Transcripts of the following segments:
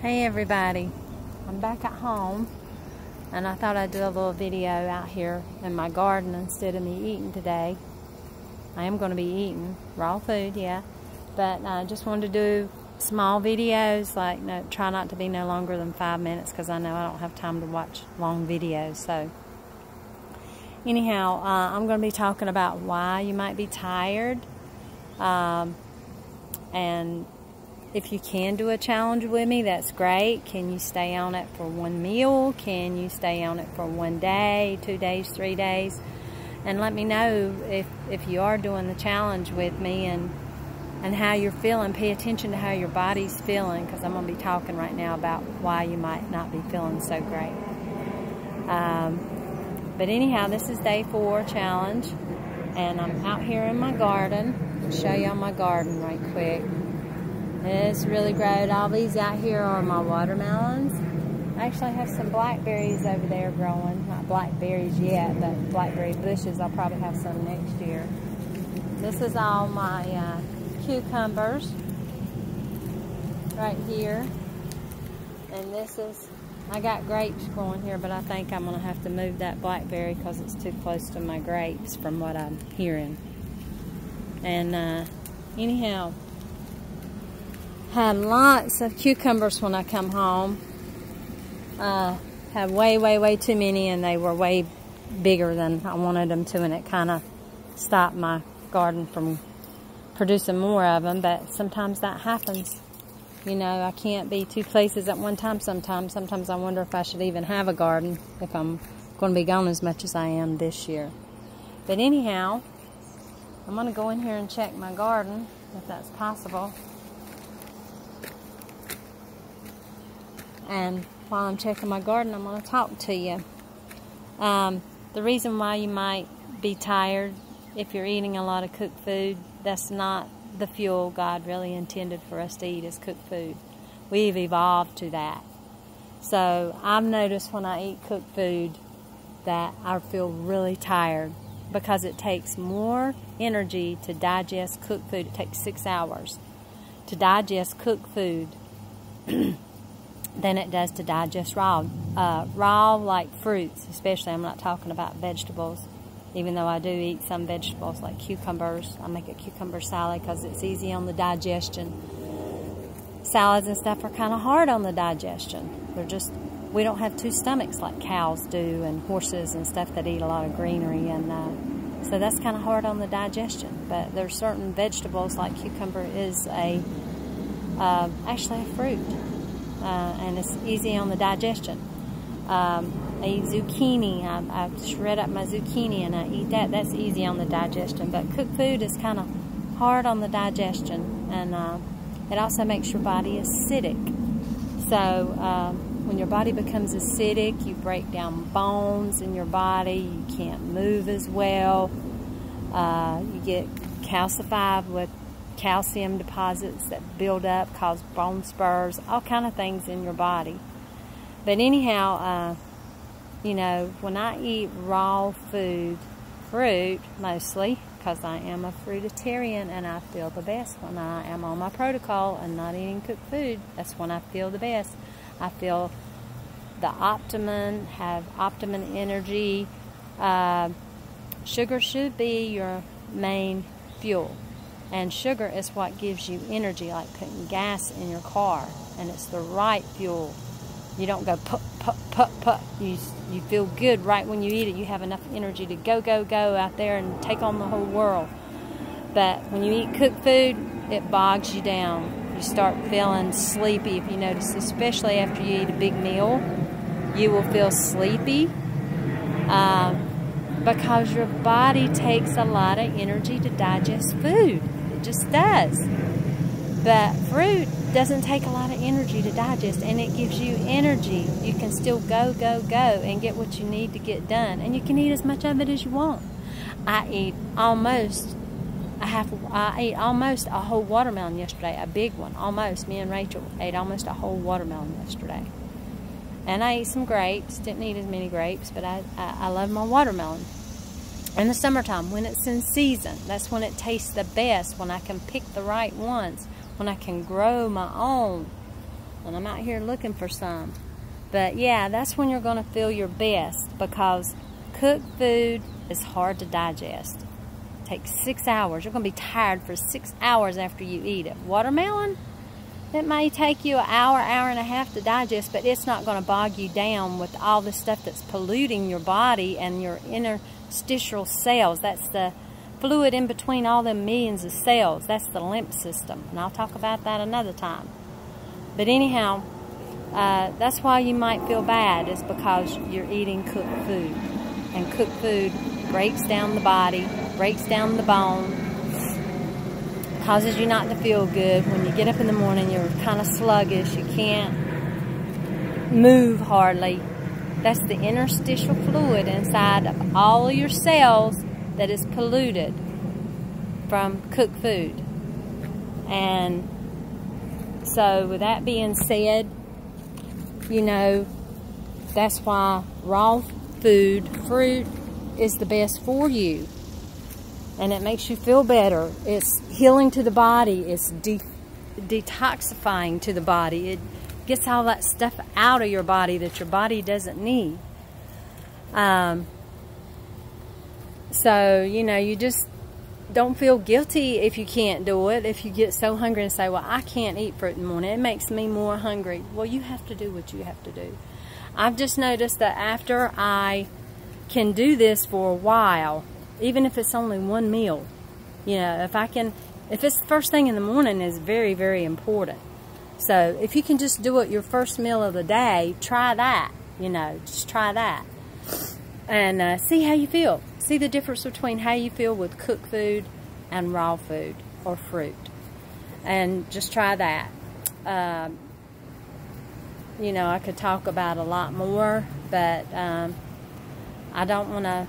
Hey everybody, I'm back at home and I thought I'd do a little video out here in my garden instead of me eating today. I am going to be eating raw food, yeah, but I just wanted to do small videos, like try not to be no longer than 5 minutes because I know I don't have time to watch long videos. So anyhow, I'm going to be talking about why you might be tired, and if you can do a challenge with me, that's great. Can you stay on it for one meal? Can you stay on it for 1 day, 2 days, 3 days? And let me know if you are doing the challenge with me and how you're feeling. Pay attention to how your body's feeling, because I'm going to be talking right now about why you might not be feeling so great. But anyhow, this is day 4 challenge, and I'm out here in my garden. I'll show y'all my garden right quick. It's really great. All these out here are my watermelons. I actually have some blackberries over there growing. Not blackberries yet, but blackberry bushes. I'll probably have some next year. This is all my cucumbers right here. And this is, I got grapes growing here, but I think I'm going to have to move that blackberry because it's too close to my grapes from what I'm hearing. And anyhow, had lots of cucumbers when I come home. Had way too many, and they were way bigger than I wanted them to, and it kind of stopped my garden from producing more of them. But sometimes that happens. You know, I can't be 2 places at one time sometimes. Sometimes I wonder if I should even have a garden if I'm going to be gone as much as I am this year. But anyhow, I'm going to go in here and check my garden, if that's possible. And while I'm checking my garden, I'm going to talk to you. The reason why you might be tired if you're eating a lot of cooked food, that's not the fuel God really intended for us to eat, is cooked food. We've evolved to that. So I've noticed when I eat cooked food that I feel really tired because it takes more energy to digest cooked food. It takes 6 hours to digest cooked food than it does to digest raw. Raw, like fruits, especially. I'm not talking about vegetables, even though I do eat some vegetables like cucumbers. I make a cucumber salad because it's easy on the digestion. Salads and stuff are kind of hard on the digestion. We don't have 2 stomachs like cows do and horses and stuff that eat a lot of greenery, and so that's kind of hard on the digestion. But there's certain vegetables, like cucumber is actually a fruit. And it's easy on the digestion. I eat zucchini. I shred up my zucchini and I eat that. That's easy on the digestion. But cooked food is kind of hard on the digestion, and it also makes your body acidic. So when your body becomes acidic, you break down bones in your body. You can't move as well. You get calcified with calcium deposits that build up, cause bone spurs, all kind of things in your body. But anyhow, you know, when I eat raw food, fruit mostly, because I am a fruitarian and I feel the best when I am on my protocol and not eating cooked food. That's when I feel the best. I feel the optimum, have optimum energy. Sugar should be your main fuel. And sugar is what gives you energy, like putting gas in your car. And it's the right fuel. You don't go put. You feel good right when you eat it. You have enough energy to go out there and take on the whole world. But when you eat cooked food, it bogs you down. You start feeling sleepy, if you notice, especially after you eat a big meal. You will feel sleepy because your body takes a lot of energy to digest food. It just does. But fruit doesn't take a lot of energy to digest, and it gives you energy. You can still go and get what you need to get done, and you can eat as much of it as you want. I ate almost a whole watermelon yesterday, a big one, almost. Me and Rachel ate almost a whole watermelon yesterday. And I ate some grapes. Didn't eat as many grapes, but I love my watermelon. In the summertime, when it's in season, that's when it tastes the best, when I can pick the right ones, when I can grow my own. and I'm out here looking for some. But yeah, that's when you're going to feel your best, because cooked food is hard to digest. It takes 6 hours. You're going to be tired for 6 hours after you eat it. Watermelon, it may take you an hour, hour and a half to digest, but it's not going to bog you down with all the stuff that's polluting your body and your interstitial cells. That's the fluid in between all them millions of cells. That's the lymph system, and I'll talk about that another time. But anyhow, that's why you might feel bad, is because you're eating cooked food. And cooked food breaks down the body, breaks down the bone, causes you not to feel good. When you get up in the morning, you're kind of sluggish. You can't move hardly. That's the interstitial fluid inside of all of your cells that is polluted from cooked food. And so with that being said, you know, that's why raw food, fruit, is the best for you. And it makes you feel better. It's healing to the body. It's detoxifying to the body. It gets all that stuff out of your body that your body doesn't need. So, you know, you just don't feel guilty if you can't do it. If you get so hungry and say, well, I can't eat fruit in the morning, it makes me more hungry. Well, you have to do what you have to do. I've just noticed that after I can do this for a while, even if it's only one meal, you know, if it's the first thing in the morning, is very, very important. So if you can just do it your first meal of the day, try that, you know, just try that. And see how you feel. See the difference between how you feel with cooked food and raw food or fruit. And just try that. You know, I could talk about a lot more, but I don't want to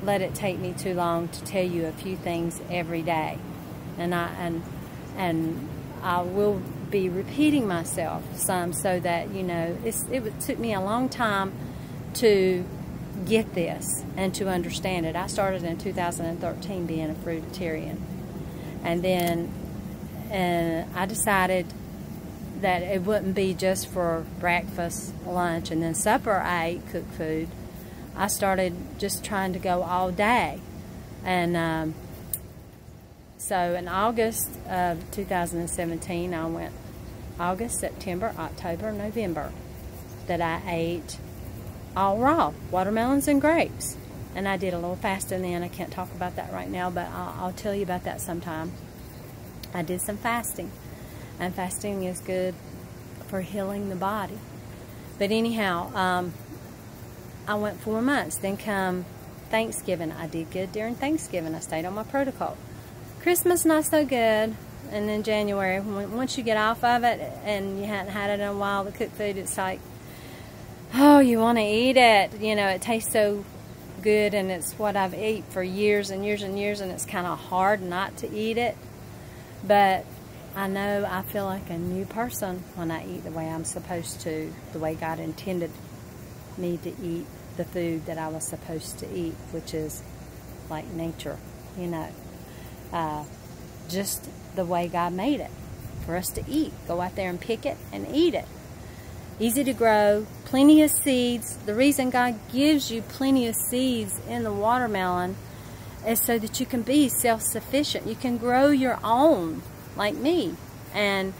let it take me too long to tell you a few things every day. And I will be repeating myself some, so that, you know, it took me a long time to get this and to understand it. I started in 2013 being a fruitarian, and then I decided that it wouldn't be just for breakfast, lunch, and then supper I ate cooked food. I started just trying to go all day. And so in August of 2017, I went August, September, October, November, that I ate all raw, watermelons and grapes. And I did a little fasting then. I can't talk about that right now, but I'll tell you about that sometime. I did some fasting, and fasting is good for healing the body. But anyhow, I went 4 months. Then come Thanksgiving. I did good during Thanksgiving. I stayed on my protocol. Christmas, not so good. And then January, once you get off of it and you hadn't had it in a while, the cooked food, it's like, oh, you want to eat it. You know, it tastes so good, and it's what I've eaten for years and years and years, and it's kind of hard not to eat it. But I know I feel like a new person when I eat the way I'm supposed to, the way God intended me to eat the food that I was supposed to eat, which is like nature, you know. Just the way God made it for us to eat. Go out there and pick it and eat it. Easy to grow, plenty of seeds. The reason God gives you plenty of seeds in the watermelon is so that you can be self-sufficient. You can grow your own, like me. And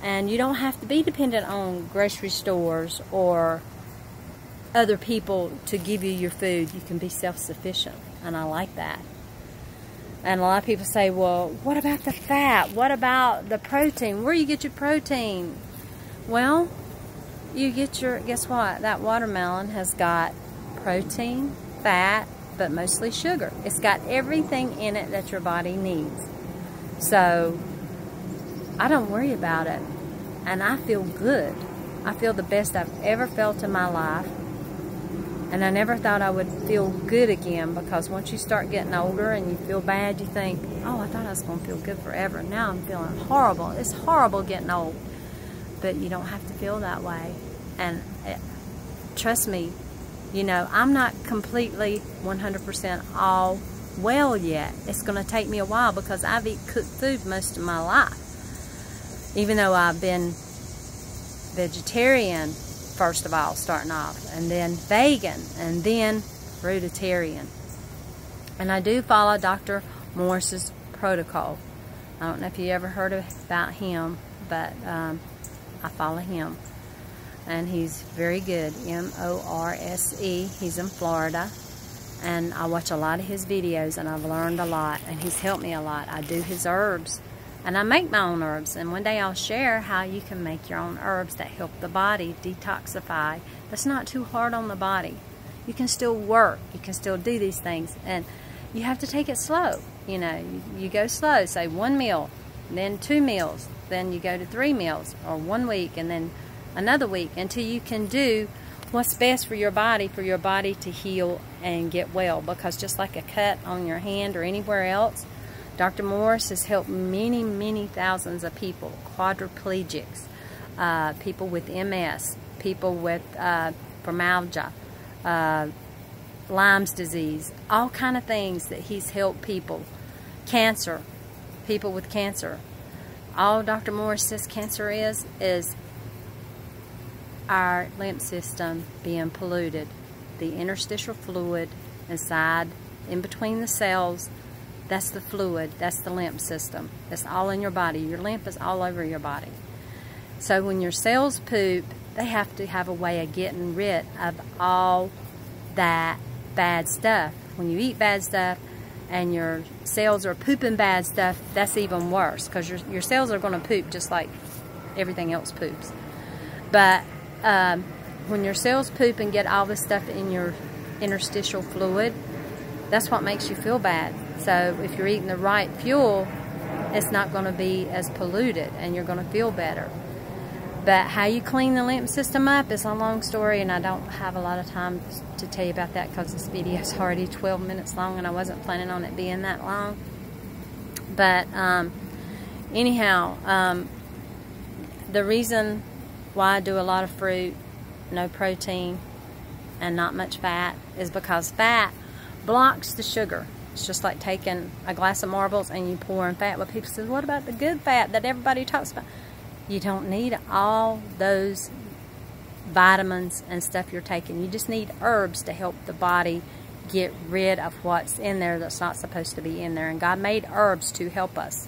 you don't have to be dependent on grocery stores or other people to give you your food. You can be self-sufficient, and I like that. And a lot of people say, well, what about the fat? What about the protein? Where do you get your protein? Well, you get your, guess what? That watermelon has got protein, fat, but mostly sugar. It's got everything in it that your body needs. So I don't worry about it. And I feel good. I feel the best I've ever felt in my life. And I never thought I would feel good again, because once you start getting older and you feel bad, you think, oh, I thought I was going to feel good forever. Now I'm feeling horrible. It's horrible getting old. But you don't have to feel that way. And trust me, you know, I'm not completely 100% all well yet. It's going to take me a while, because I've eaten cooked food most of my life. Even though I've been vegetarian first of all, starting off, and then vegan, and then fruitarian. And I do follow Dr. Morse's protocol. I don't know if you ever heard about him, but I follow him. And he's very good, M-O-R-S-E. He's in Florida. And I watch a lot of his videos, and I've learned a lot, and he's helped me a lot. I do his herbs, and I make my own herbs. And one day I'll share how you can make your own herbs that help the body detoxify. That's not too hard on the body. You can still work. You can still do these things. And you have to take it slow. You know, you go slow. Say 1 meal, then 2 meals. Then you go to 3 meals, or 1 week, and then another week, until you can do what's best for your body to heal and get well. Because just like a cut on your hand or anywhere else, Dr. Morse has helped many, many thousands of people, quadriplegics, people with MS, people with fibromyalgia, Lyme's disease, all kind of things that he's helped people. Cancer, people with cancer. All Dr. Morse says cancer is our lymph system being polluted. The interstitial fluid inside, in between the cells, that's the fluid, that's the lymph system. It's all in your body. Your lymph is all over your body. So when your cells poop, they have to have a way of getting rid of all that bad stuff. When you eat bad stuff and your cells are pooping bad stuff, that's even worse, because your cells are going to poop just like everything else poops. But when your cells poop and get all this stuff in your interstitial fluid, that's what makes you feel bad. So if you're eating the right fuel, it's not going to be as polluted, and you're going to feel better. But how you clean the lymph system up is a long story, and I don't have a lot of time to tell you about that, because this video is already 12 minutes long, and I wasn't planning on it being that long. But anyhow, the reason why I do a lot of fruit, no protein, and not much fat is because fat blocks the sugar. It's just like taking a glass of marbles and you pour in fat. But people say, what about the good fat that everybody talks about? You don't need all those vitamins and stuff you're taking. You just need herbs to help the body get rid of what's in there that's not supposed to be in there. And God made herbs to help us.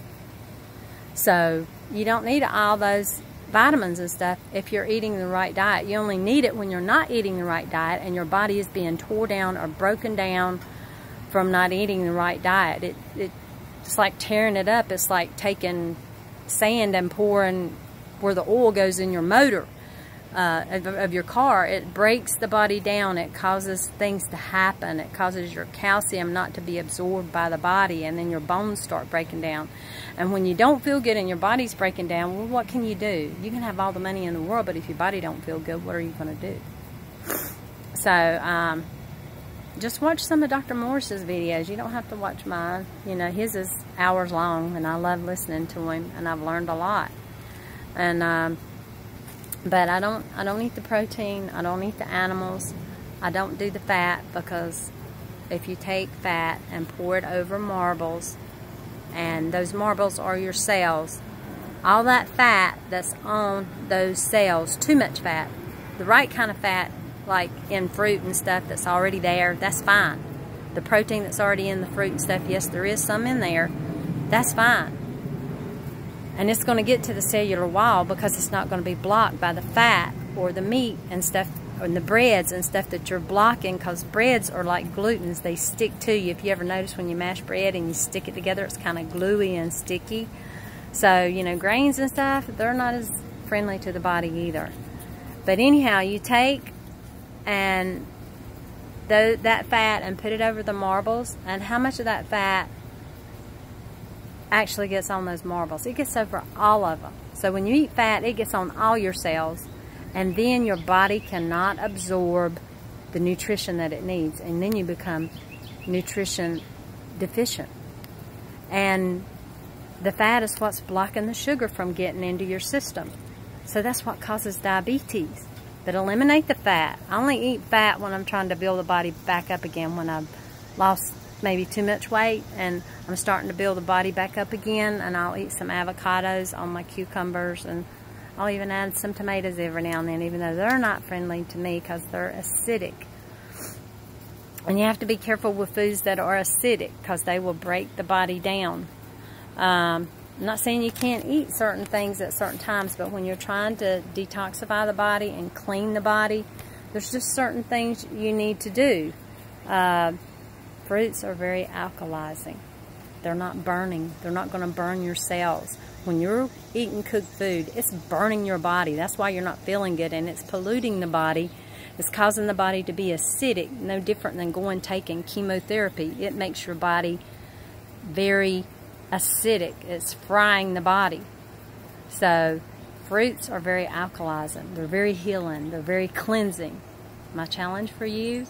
So you don't need all those vitamins and stuff if you're eating the right diet. You only need it when you're not eating the right diet and your body is being tore down or broken down from not eating the right diet. It's like tearing it up. It's like taking sand and pouring where the oil goes in your motor of your car. It breaks the body down. It causes things to happen. It causes your calcium not to be absorbed by the body, and then your bones start breaking down. And when you don't feel good and your body's breaking down, well, what can you do? You can have all the money in the world, but if your body don't feel good, what are you going to do? So just watch some of Dr. Morse's videos. You don't have to watch mine. You know, his is hours long, and I love listening to him, and I've learned a lot. And but I don't eat the protein. I don't eat the animals. I don't do the fat, because if you take fat and pour it over marbles, and those marbles are your cells, all that fat that's on those cells, too much fat, the right kind of fat, like in fruit and stuff that's already there, that's fine. The protein that's already in the fruit and stuff, yes, there is some in there, that's fine. And it's going to get to the cellular wall, because it's not going to be blocked by the fat or the meat and stuff, and the breads and stuff that you're blocking, because breads are like glutens. They stick to you. If you ever notice when you mash bread and you stick it together, it's kind of gluey and sticky. So, you know, grains and stuff, they're not as friendly to the body either. But anyhow, you take and that fat and put it over the marbles, and how much of that fat actually gets on those marbles? It gets over all of them. So when you eat fat, it gets on all your cells, and then your body cannot absorb the nutrition that it needs, and then you become nutrition deficient. And the fat is what's blocking the sugar from getting into your system. So that's what causes diabetes. But eliminate the fat. I only eat fat when I'm trying to build the body back up again, when I've lost maybe too much weight and I'm starting to build the body back up again, and I'll eat some avocados on my cucumbers, and I'll even add some tomatoes every now and then, even though they're not friendly to me because they're acidic. And you have to be careful with foods that are acidic because they will break the body down. I'm not saying you can't eat certain things at certain times, but when you're trying to detoxify the body and clean the body, there's just certain things you need to do. Fruits are very alkalizing. They're not burning. They're not going to burn your cells. When you're eating cooked food, it's burning your body. That's why you're not feeling good, and it's polluting the body. It's causing the body to be acidic, no different than taking chemotherapy. It makes your body very acidic. It's frying the body. So fruits are very alkalizing. They're very healing. They're very cleansing. My challenge for you,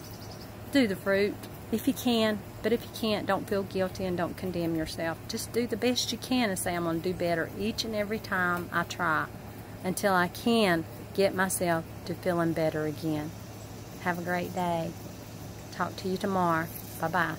do the fruit if you can. But if you can't, don't feel guilty and don't condemn yourself. Just do the best you can and say, I'm going to do better each and every time I try until I can get myself to feeling better again. Have a great day. Talk to you tomorrow. Bye-bye.